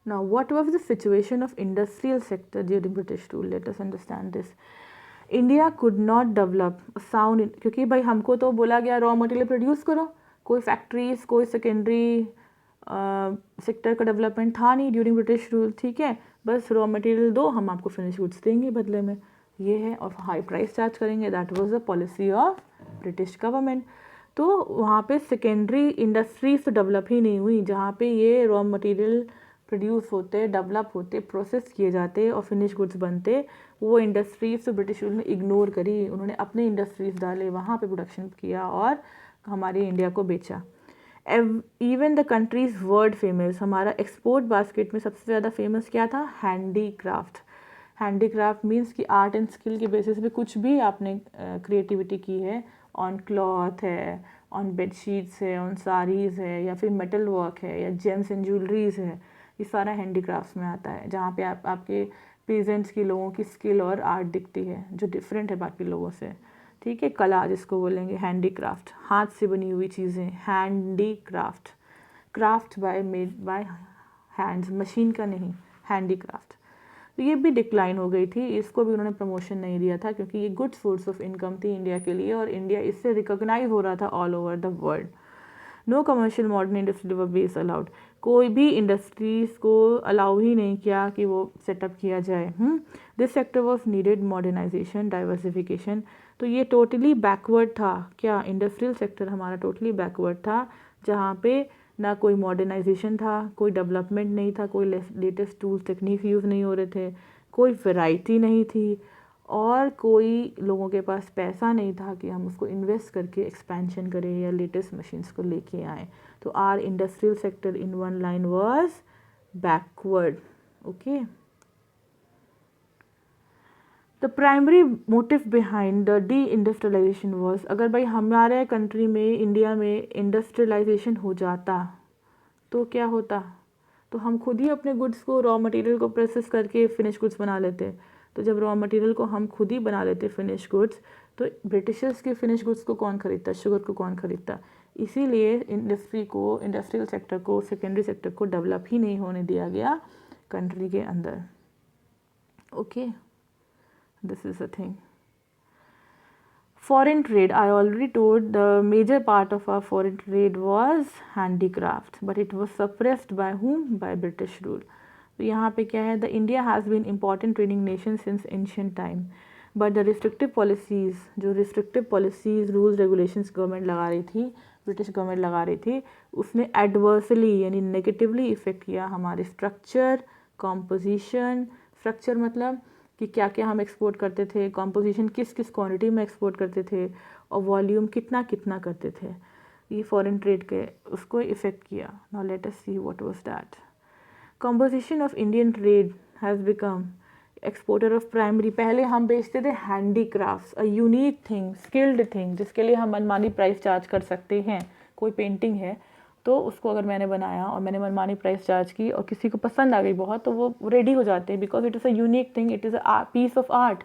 Now, what was the situation of industrial sector during British rule? Let us understand this. India could not develop sound, क्योंकि भाई हमको तो बोला गया raw material produce करो, कोई फैक्ट्रीज कोई सेकेंडरी सेक्टर का डेवलपमेंट था नहीं ड्यूरिंग ब्रिटिश रूल, ठीक है, बस रॉ मटेरियल दो, हम आपको फिनिश गुड्स देंगे बदले में, ये है, और हाई प्राइस चार्ज करेंगे, that was the policy of British government. तो वहाँ पे सेकेंडरी इंडस्ट्रीज तो डेवलप ही नहीं हुई, जहाँ पे ये रॉ मटेरियल प्रोड्यूस होते, डेवलप होते, प्रोसेस किए जाते और फिनिश गुड्स बनते, वो इंडस्ट्रीज तो ब्रिटिश रूल ने इग्नोर करी, उन्होंने अपने इंडस्ट्रीज डाले, वहाँ पे प्रोडक्शन किया और हमारे इंडिया को बेचा। Even the countries world famous, हमारा एक्सपोर्ट बास्केट में सबसे ज़्यादा फेमस क्या था? Handy craft. Handy craft means कि आर्ट एंड स्किल के बेसिस पे कुछ भी आपने क्रिएटिविटी की है, ऑन क्लॉथ है, ऑन बेडशीट्स है, ऑन साड़ीज़ है, या फिर मेटल वर्क है, या जेम्स एंड ज्वेलरीज है, ये सारा हैंडीक्राफ्ट्स में आता है, जहाँ पे आपके पेजेंट्स की लोगों की स्किल और आर्ट दिखती है जो डिफरेंट है बाकी लोगों से, ठीक है, कला जिसको बोलेंगे हैंडीक्राफ्ट, हाथ से बनी हुई चीज़ें, handicraft, craft by made by hands, machine का नहीं, हैंडीक्राफ्ट। तो ये भी डिक्लाइन हो गई थी, इसको भी उन्होंने प्रमोशन नहीं दिया था, क्योंकि ये गुड सोर्स ऑफ इनकम थी इंडिया के लिए, और इंडिया इससे रिकॉग्नाइज हो रहा था all over the world. No commercial modern industry were base allowed, कोई भी इंडस्ट्रीज़ को अलाउ ही नहीं किया कि वो सेटअप किया जाए। This sector was needed modernization diversification, तो ये टोटली बैकवर्ड था, क्या इंडस्ट्रियल सेक्टर हमारा टोटली बैकवर्ड था, जहाँ पे ना कोई मॉडर्नाइजेशन था, कोई डेवलपमेंट नहीं था, कोई लेटेस्ट टूल्स टेक्निक यूज़ नहीं हो रहे थे, कोई वैरायटी नहीं थी, और कोई लोगों के पास पैसा नहीं था कि हम उसको इन्वेस्ट करके एक्सपेंशन करें या लेटेस्ट मशीन्स को लेके आएँ। तो our industrial sector in one line was backward. Okay, the primary motive behind the deindustrialization was, अगर भाई हमारे कंट्री में इंडिया में इंडस्ट्रियलाइजेशन हो जाता तो क्या होता? तो हम खुद ही अपने गुड्स को, रॉ मटेरियल को प्रोसेस करके फिनिश गुड्स बना लेते। तो जब रॉ मटेरियल को हम खुद ही बना लेते फिनिश गुड्स, तो ब्रिटिशर्स के फिनिश गुड्स को कौन खरीदता? शुगर को कौन खरीदता? इसीलिए इंडस्ट्री को, इंडस्ट्रियल सेक्टर को, सेकेंडरी सेक्टर को डेवलप ही नहीं होने दिया गया कंट्री के अंदर। Okay, this is a thing. Foreign trade, I already told the major part of our foreign trade was handicraft, but it was suppressed by whom? By British rule. तो यहाँ पे क्या है? The India has been important trading nation since ancient time, but the restrictive policies, जो restrictive policies, rules, regulations government लगा रही थी, British government लगा रही थी, उसने एडवर्सली यानी नेगेटिवली इफेक्ट किया हमारे स्ट्रक्चर, कॉम्पोजिशन। स्ट्रक्चर मतलब कि क्या क्या हम एक्सपोर्ट करते थे, कॉम्पोजिशन किस किस क्वांटिटी में एक्सपोर्ट करते थे, और वॉल्यूम कितना कितना करते थे, ये फॉरेन ट्रेड के उसको इफ़ेक्ट किया। Now let us see what was that. Composition of Indian trade has become exporter of primary, पहले हम बेचते थे हैंडीक्राफ्ट्स, अ यूनिक थिंग, स्किल्ड थिंग, जिसके लिए हम मनमानी प्राइस चार्ज कर सकते हैं। कोई पेंटिंग है तो उसको अगर मैंने बनाया और मैंने मनमानी प्राइस चार्ज की और किसी को पसंद आ गई बहुत, तो वो रेडी हो जाते हैं, because it is a unique thing, it is a piece of art,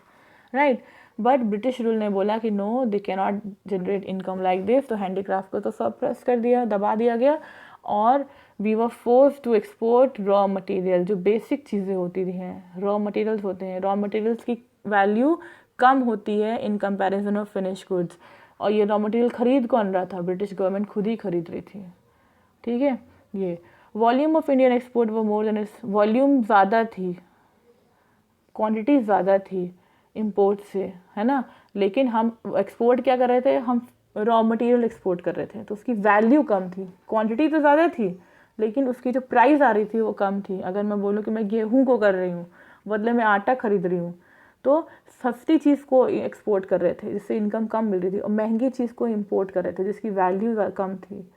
right. But British rule ने बोला कि no, they can not generate income like this, तो हैंडीक्राफ्ट को तो सप्रेस कर दिया, दबा दिया गया, और we were force to export raw material, जो बेसिक चीज़ें होती थी हैं, रॉ मटेरियल्स होते हैं, रॉ मटेरियल्स की वैल्यू कम होती है in comparison of finish goods, और ये रॉ मटेरियल खरीद कौन रहा था? ब्रिटिश गवर्नमेंट खुद ही खरीद रही थी, ठीक है। ये वॉल्यूम ऑफ इंडियन एक्सपोर्ट वो मोर देन इस, वॉल्यूम ज़्यादा थी, क्वांटिटी ज़्यादा थी इंपोर्ट से, है ना, लेकिन हम एक्सपोर्ट क्या कर रहे थे? हम रॉ मटेरियल एक्सपोर्ट कर रहे थे, तो उसकी वैल्यू कम थी, क्वांटिटी तो ज़्यादा थी लेकिन उसकी जो प्राइस आ रही थी वो कम थी। अगर मैं बोलूँ कि मैं गेहूँ को कर रही हूँ, बदले में आटा खरीद रही हूँ, तो सस्ती चीज़ को एक्सपोर्ट कर रहे थे जिससे इनकम कम मिल रही थी, और महंगी चीज़ को इम्पोर्ट कर रहे थे जिसकी वैल्यू कम थी,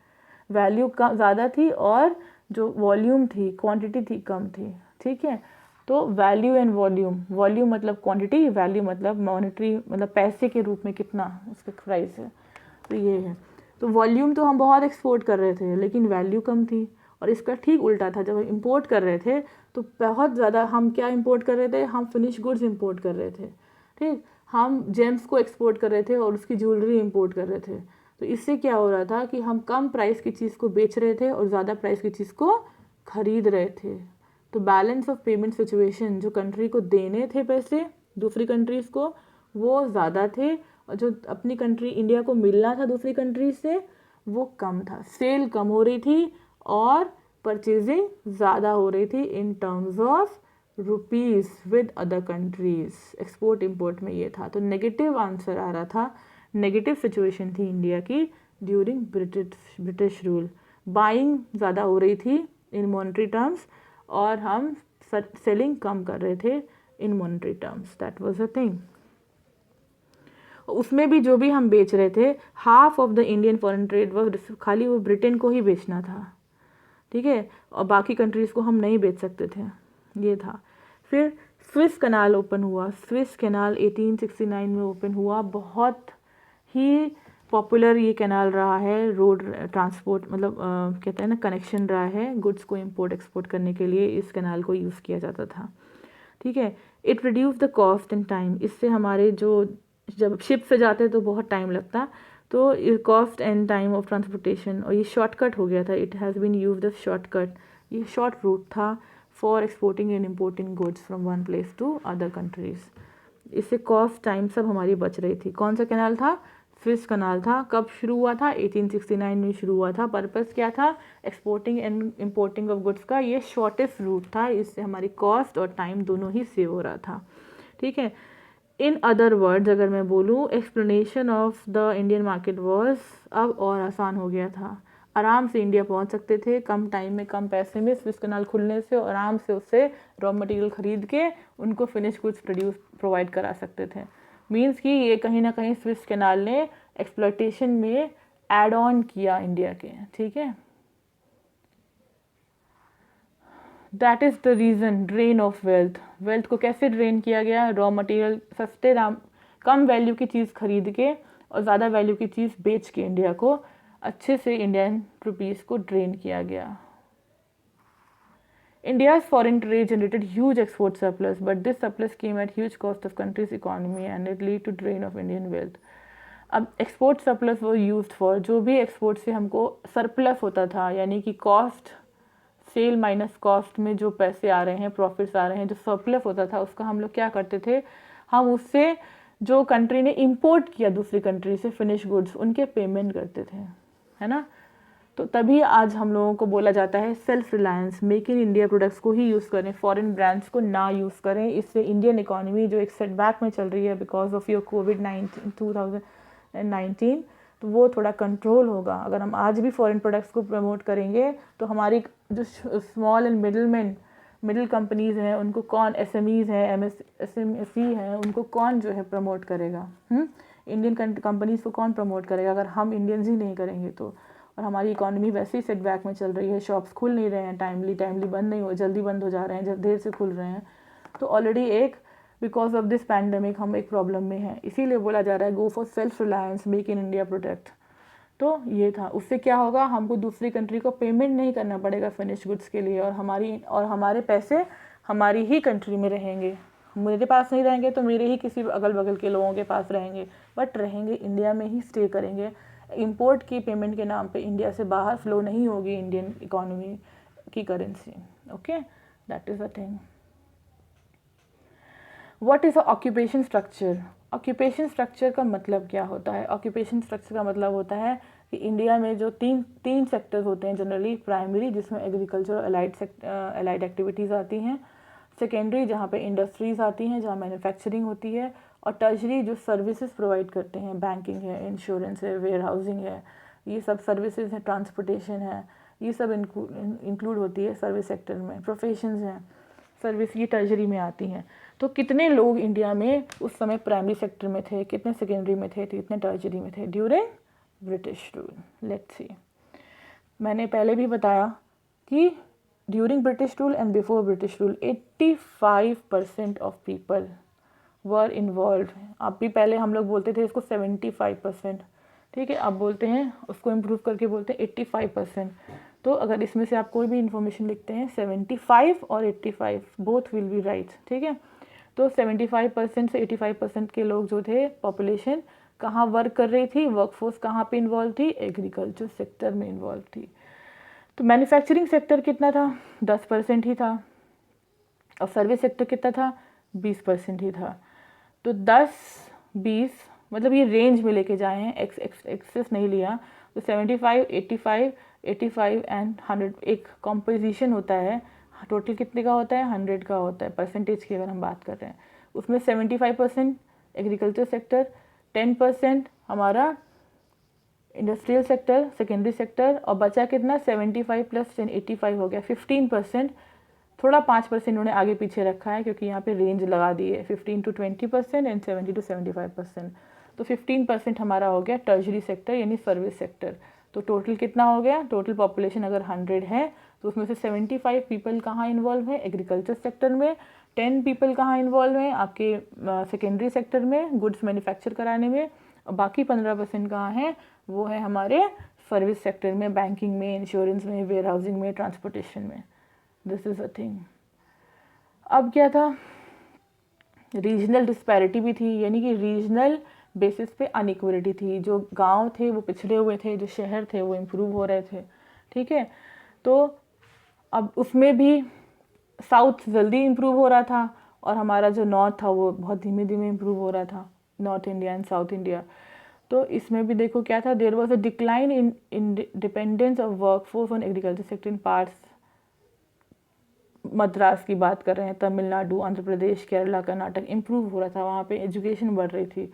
वैल्यू कम ज़्यादा थी, और जो वॉल्यूम थी, क्वांटिटी थी, कम थी, ठीक है। तो वैल्यू एंड वॉल्यूम, वॉल्यूम मतलब क्वांटिटी, वैल्यू मतलब मॉनेटरी, मतलब पैसे के रूप में कितना उसका प्राइस है, तो ये है। तो वॉल्यूम तो हम बहुत एक्सपोर्ट कर रहे थे लेकिन वैल्यू कम थी, और इसका ठीक उल्टा था, जब हम इंपोर्ट कर रहे थे तो बहुत ज़्यादा, हम क्या इंपोर्ट कर रहे थे? हम फिनिश गुड्स इंपोर्ट कर रहे थे, ठीक, हम जेम्स को एक्सपोर्ट कर रहे थे और उसकी ज्वेलरी इंपोर्ट कर रहे थे। तो इससे क्या हो रहा था कि हम कम प्राइस की चीज़ को बेच रहे थे और ज़्यादा प्राइस की चीज़ को खरीद रहे थे, तो बैलेंस ऑफ पेमेंट सिचुएशन, जो कंट्री को देने थे पैसे दूसरी कंट्रीज़ को वो ज़्यादा थे, और जो अपनी कंट्री इंडिया को मिलना था दूसरी कंट्री से वो कम था। सेल कम हो रही थी और परचेजिंग ज़्यादा हो रही थी in terms of rupees with other countries. Export import में ये था। तो नेगेटिव आंसर आ रहा था, नेगेटिव सिचुएशन थी इंडिया की ड्यूरिंग ब्रिटिश रूल। बाइंग ज़्यादा हो रही थी इन मॉनेटरी टर्म्स और हम सेलिंग कम कर रहे थे in monetary terms. That was a thing. उसमें भी जो भी हम बेच रहे थे, half of the Indian foreign trade was खाली वो ब्रिटेन को ही बेचना था, ठीक है, और बाकी कंट्रीज़ को हम नहीं बेच सकते थे, ये था। फिर स्विस कनाल ओपन हुआ। स्विस कनाल 1869 में ओपन हुआ। बहुत ही पॉपुलर ये कैनाल रहा है, रोड ट्रांसपोर्ट मतलब कहते हैं ना कनेक्शन रहा है, गुड्स को इंपोर्ट एक्सपोर्ट करने के लिए इस कैनाल को यूज़ किया जाता था, ठीक है। It reduce the cost and time. इससे हमारे जो जब शिप से जाते तो बहुत टाइम लगता, तो cost and time of transportation, और ये शॉर्टकट हो गया था। It has been used as shortcut. ये शॉर्ट रूट था for exporting and importing goods from one place to other countries. इससे कॉस्ट टाइम सब हमारी बच रही थी। कौन सा कैनाल था? स्विस कनाल था। कब शुरू हुआ था? 1869 में शुरू हुआ था। पर्पस क्या था? Exporting and importing of goods का ये शॉर्टेस्ट रूट था। इससे हमारी कॉस्ट और टाइम दोनों ही सेव हो रहा था, ठीक है। इन अदर वर्ड्स अगर मैं बोलूँ, explanation of the Indian market was अब और आसान हो गया था। आराम से इंडिया पहुंच सकते थे, कम टाइम में कम पैसे में। स्विस कनाल खुलने से आराम से उससे रॉ मटेरियल ख़रीद के उनको फिनिश गुड्स प्रोवाइड करा सकते थे। मीन्स कि ये कहीं ना कहीं स्विस कनाल ने एक्सप्लॉयटेशन में ऐड ऑन किया इंडिया के, ठीक है। That is the reason drain of wealth. Wealth को कैसे ड्रेन किया गया? रॉ मटेरियल सस्ते दाम, कम वैल्यू की चीज़ खरीद के और ज़्यादा वैल्यू की चीज़ बेच के इंडिया को अच्छे से इंडियन रुपीज़ को ड्रेन किया गया। India's foreign trade generated huge export surplus, but this surplus came at huge cost of country's economy and it lead to drain of Indian wealth. अब एक्सपोर्ट सरप्लस वो used for, जो भी export से हमको surplus होता था, यानी कि कॉस्ट सेल माइनस कॉस्ट में जो पैसे आ रहे हैं, प्रॉफिट्स आ रहे हैं, जो सरप्लस होता था उसका हम लोग क्या करते थे, हम उससे जो कंट्री ने इंपोर्ट किया दूसरी कंट्री से फिनिश गुड्स, उनके पेमेंट करते थे, है ना। तो तभी आज हम लोगों को बोला जाता है self reliance, make in India products को ही यूज़ करें, फॉरेन ब्रांड्स को ना यूज़ करें। इससे इंडियन इकोनॉमी जो एक सेटबैक में चल रही है बिकॉज ऑफ योर कोविड-19 2019, तो वो थोड़ा कंट्रोल होगा। अगर हम आज भी फॉरेन प्रोडक्ट्स को प्रमोट करेंगे तो हमारी जो स्मॉल एंड मिडिल कंपनीज़ हैं उनको कौन, SMEs हैं, MSME हैं, उनको कौन जो है प्रमोट करेगा? इंडियन कंपनीज़ को कौन प्रमोट करेगा अगर हम इंडियंस ही नहीं करेंगे तो। और हमारी इकोनॉमी वैसे ही सेटबैक में चल रही है, शॉप्स खुल नहीं रहे हैं टाइमली बंद नहीं हो, जल्दी बंद हो जा रहे हैं, जब देर से खुल रहे हैं। तो ऑलरेडी एक बिकॉज ऑफ दिस पैंडमिक हम एक प्रॉब्लम में हैं, इसीलिए बोला जा रहा है go for self reliance, make in India product. तो ये था। उससे क्या होगा, हमको दूसरी कंट्री को पेमेंट नहीं करना पड़ेगा फिनिश गुड्स के लिए, और हमारे पैसे हमारी ही कंट्री में रहेंगे। मेरे पास नहीं रहेंगे तो मेरे ही किसी अगल बगल के लोगों के पास रहेंगे, बट रहेंगे इंडिया में ही, स्टे करेंगे। इंपोर्ट की पेमेंट के नाम पे इंडिया से बाहर फ्लो नहीं होगी इंडियन इकोनॉमी की currency. Okay, that is a thing. What is a occupation structure? Occupation structure का मतलब क्या होता है? ऑक्यूपेशन स्ट्रक्चर का मतलब होता है कि इंडिया में जो तीन सेक्टर्स होते हैं जनरली। प्राइमरी, जिसमें एग्रीकल्चर और अलाइड एक्टिविटीज़ आती हैं। सेकेंडरी, जहाँ पे इंडस्ट्रीज़ आती हैं, जहाँ मैन्युफैक्चरिंग होती है। और टर्शरी, जो सर्विसेज प्रोवाइड करते हैं, बैंकिंग है, इंश्योरेंस है, वेयर हाउसिंग है, ये सब सर्विसेज हैं, ट्रांसपोर्टेशन है, ये सब इंक्लूड होती है सर्विस सेक्टर में। प्रोफेशंस हैं, सर्विस ये टर्शरी में आती हैं। तो कितने लोग इंडिया में उस समय प्राइमरी सेक्टर में थे, कितने सेकेंडरी में थे, कितने टर्शरी में थे during British rule? Let's see. मैंने पहले भी बताया कि during British rule and before British rule 85% of people were involve. अब भी पहले हम लोग बोलते थे इसको 75%, ठीक है, अब बोलते हैं उसको इम्प्रूव करके बोलते हैं 85%। तो अगर इसमें से आप कोई भी इंफॉर्मेशन लिखते हैं 75 और 85 बोथ विल बी राइट, ठीक है। तो 75% से 85% के लोग जो थे पॉपुलेशन कहाँ वर्क कर रही थी, वर्कफोर्स कहाँ पे इन्वॉल्व थी, एग्रीकल्चर सेक्टर में इन्वॉल्व थी। तो मैन्युफैक्चरिंग सेक्टर कितना था? 10% ही था, और सर्विस सेक्टर कितना था, 20% ही था। तो 10-20 मतलब ये रेंज में लेके जाए हैं, एक्सेस नहीं लिया। तो 75, 85 एंड 100 एक कॉम्पोजिशन होता है। टोटल कितने का होता है, 100 का होता है परसेंटेज की अगर हम बात कर रहे हैं। उसमें 75% एग्रीकल्चर सेक्टर, 10% हमारा इंडस्ट्रियल सेक्टर, सेकेंडरी सेक्टर, और बचा कितना 75 + 10 85 हो गया। 15% थोड़ा 5% इन्होंने आगे पीछे रखा है क्योंकि यहाँ पे रेंज लगा दी है 15 to 20% एंड 70 to 75%। तो 15% हमारा हो गया टर्शरी सेक्टर यानी सर्विस सेक्टर। तो टोटल कितना हो गया, टोटल पॉपुलेशन अगर 100 है तो उसमें से 75 पीपल कहाँ इन्वॉल्व है, एग्रीकल्चर सेक्टर में। 10 पीपल कहाँ इन्वॉल्व हैं, आपके सेकेंडरी सेक्टर में गुड्स मैन्युफैक्चर कराने में। और बाकी 15% कहाँ हैं, वो है हमारे सर्विस सेक्टर में, बैंकिंग में, इंश्योरेंस में, वेयर हाउसिंग में, ट्रांसपोर्टेशन में। This is a thing. अब क्या था, रीजनल डिस्पैरिटी भी थी, यानी कि रीजनल बेसिस पे अनइक्वलिटी थी। जो गांव थे वो पिछड़े हुए थे, जो शहर थे वो इम्प्रूव हो रहे थे। ठीक है, तो अब उसमें भी साउथ जल्दी इम्प्रूव हो रहा था और हमारा जो नॉर्थ था वो बहुत धीमे धीमे इम्प्रूव हो रहा था, North India and South India. तो इसमें भी देखो क्या था, there was a decline in dependence of workforce on agriculture sector in parts. Madras की बात कर रहे हैं, तमिलनाडु, आंध्र प्रदेश, केरला, कर्नाटक इम्प्रूव हो रहा था, वहाँ पे एजुकेशन बढ़ रही थी।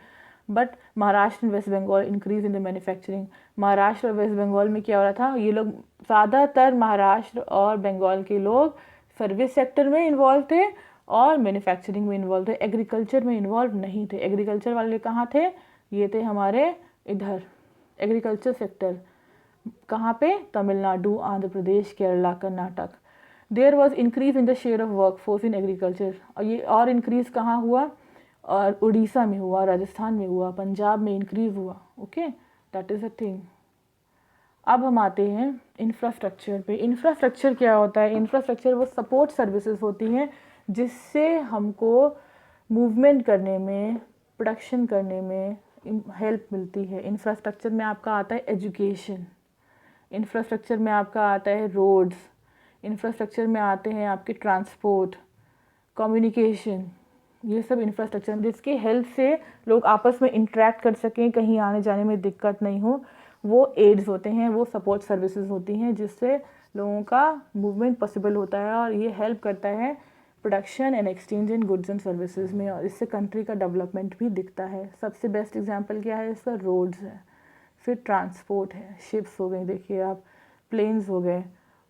But Maharashtra and West Bengal increase in the manufacturing. Maharashtra और वेस्ट बंगाल में क्या हो रहा था, ये लोग ज़्यादातर महाराष्ट्र और बंगाल के लोग सर्विस सेक्टर में इन्वॉल्व थे और मैन्युफैक्चरिंग में इन्वॉल्व थे, एग्रीकल्चर में इन्वॉल्व नहीं थे। एग्रीकल्चर वाले कहाँ थे, ये थे हमारे इधर एग्रीकल्चर सेक्टर कहाँ पे, Tamil Nadu, Andhra Pradesh, Kerala, Karnataka. There was increase in the share of workforce in agriculture. और ये और इंक्रीज कहाँ हुआ, और उड़ीसा में हुआ, राजस्थान में हुआ, पंजाब में इंक्रीज हुआ। Okay, that is a thing. अब हम आते हैं इंफ्रास्ट्रक्चर पे। इंफ्रास्ट्रक्चर क्या होता है, इंफ्रास्ट्रक्चर वो सपोर्ट सर्विसेज होती हैं जिससे हमको मूवमेंट करने में, प्रोडक्शन करने में हेल्प मिलती है। इंफ्रास्ट्रक्चर में आपका आता है एजुकेशन, इंफ्रास्ट्रक्चर में आपका आता है रोड्स, इंफ्रास्ट्रक्चर में आते हैं आपके ट्रांसपोर्ट, कम्युनिकेशन, ये सब इंफ्रास्ट्रक्चर जिसकी हेल्प से लोग आपस में इंटरेक्ट कर सकें, कहीं आने जाने में दिक्कत नहीं हो, वो एड्स होते हैं, वो सपोर्ट सर्विसेज होती हैं जिससे लोगों का मूवमेंट पॉसिबल होता है और ये हेल्प करता है production and exchange in goods and services में, और इससे कंट्री का डेवलपमेंट भी दिखता है। सबसे बेस्ट एग्जांपल क्या है इसका, रोड्स है, फिर ट्रांसपोर्ट है, शिप्स हो गई, देखिए आप, प्लेन्स हो गए,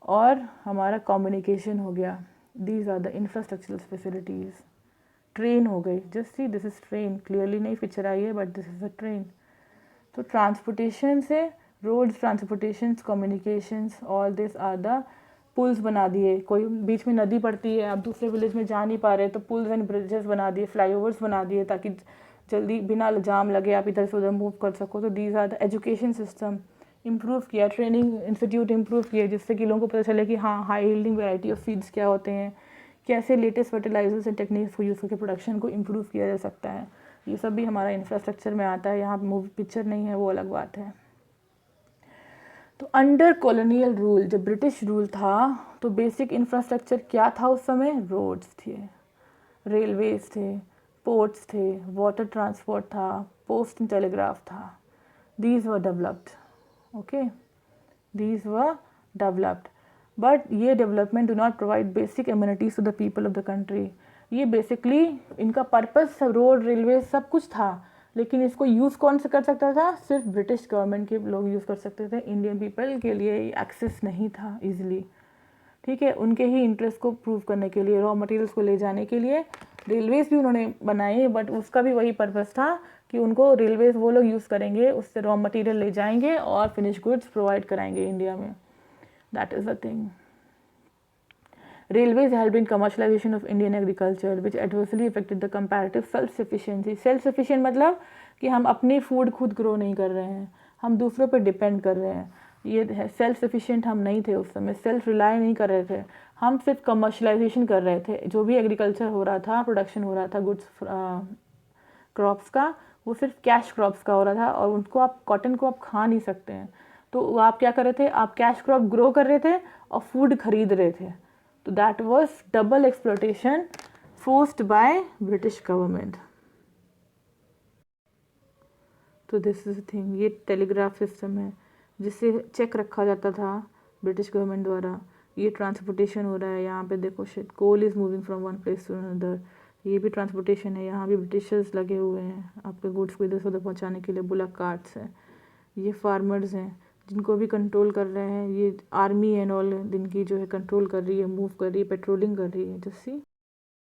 और हमारा कम्युनिकेशन हो गया। These are the infrastructural facilities. Train हो गई, just see this is train, clearly नहीं पिक्चर आई है but this is a train. तो ट्रांसपोर्टेशन से roads, transportation, communications, all this are the पुल्स बना दिए। कोई बीच में नदी पड़ती है, आप दूसरे विलेज में जा नहीं पा रहे तो पुल्स एंड ब्रिजेस बना दिए, फ्लाईओवर्स बना दिए ताकि जल्दी बिना जाम लगे आप इधर से उधर मूव कर सको। तो these are the education system improve किया, ट्रेनिंग इंस्टीट्यूट इम्प्रूव किए जिससे कि लोगों को पता चले कि हाँ, high yielding variety of seeds क्या होते हैं, कैसे लेटेस्ट फर्टिलाइजर्स एंड टेक्निक्स को यूज़ करके प्रोडक्शन को इम्प्रूव किया जा सकता है। ये सब भी हमारा इंफ्रास्ट्रक्चर में आता है। यहाँ मूवी पिक्चर नहीं है वो अलग बात है। तो अंडर कॉलोनियल रूल, जब ब्रिटिश रूल था तो बेसिक इंफ्रास्ट्रक्चर क्या था उस समय, रोड्स थे, रेलवेज थे, पोर्ट्स थे, वाटर ट्रांसपोर्ट था, पोस्ट एंड टेलीग्राफ था। These were developed, okay, these were developed, but ये development do not provide basic amenities to the people of the country. ये बेसिकली इनका पर्पस रोड, रेलवे सब कुछ था, लेकिन इसको यूज़ कौन से कर सकता था, सिर्फ ब्रिटिश गवर्नमेंट के लोग यूज़ कर सकते थे, इंडियन पीपल के लिए एक्सेस नहीं था ईजिली। ठीक है, उनके ही इंटरेस्ट को प्रूव करने के लिए, रॉ मटेरियल्स को ले जाने के लिए रेलवेज़ भी उन्होंने बनाए, बट उसका भी वही पर्पस था कि उनको रेलवेज़ वो लोग यूज़ करेंगे, उससे रॉ मटेरियल ले जाएंगे और फिनिश गुड्स प्रोवाइड कराएंगे इंडिया में। That is the thing. Railways helped in commercialization of Indian agriculture, which adversely affected the comparative self-sufficiency. Self-sufficient मतलब कि हम अपनी फूड खुद ग्रो नहीं कर रहे हैं, हम दूसरों पर डिपेंड कर रहे हैं। ये है सेल्फ सफिशिएंट हम नहीं थे उस समय, सेल्फ रिलाई नहीं कर रहे थे, हम सिर्फ कमर्शलाइजेशन कर रहे थे। जो भी एग्रीकल्चर हो रहा था, प्रोडक्शन हो रहा था गुड्स क्रॉप्स का, वो सिर्फ कैश क्रॉप्स का हो रहा था, और उनको आप कॉटन को आप खा नहीं सकते हैं, तो आप क्या कर रहे थे, आप कैश क्रॉप ग्रो कर रहे थे और फूड खरीद रहे थे। तो that was double exploitation forced by British government. तो दिस इज थिंग, ये टेलीग्राफ सिस्टम है जिससे चेक रखा जाता था ब्रिटिश गवर्नमेंट द्वारा। ये ट्रांसपोर्टेशन हो रहा है, यहाँ पे देखो शिट, coal is moving from one place to another, ये भी ट्रांसपोर्टेशन है। यहाँ भी ब्रिटिशर्स लगे हुए हैं आपके गुड्स को इधर से उधर पहुँचाने के लिए, बुलक कार्ट्स हैं। ये फार्मर्स हैं जिनको भी कंट्रोल कर रहे हैं, ये आर्मी एंड ऑल जिनकी जो है कंट्रोल कर रही है, मूव कर रही है, पेट्रोलिंग कर रही है। जैसी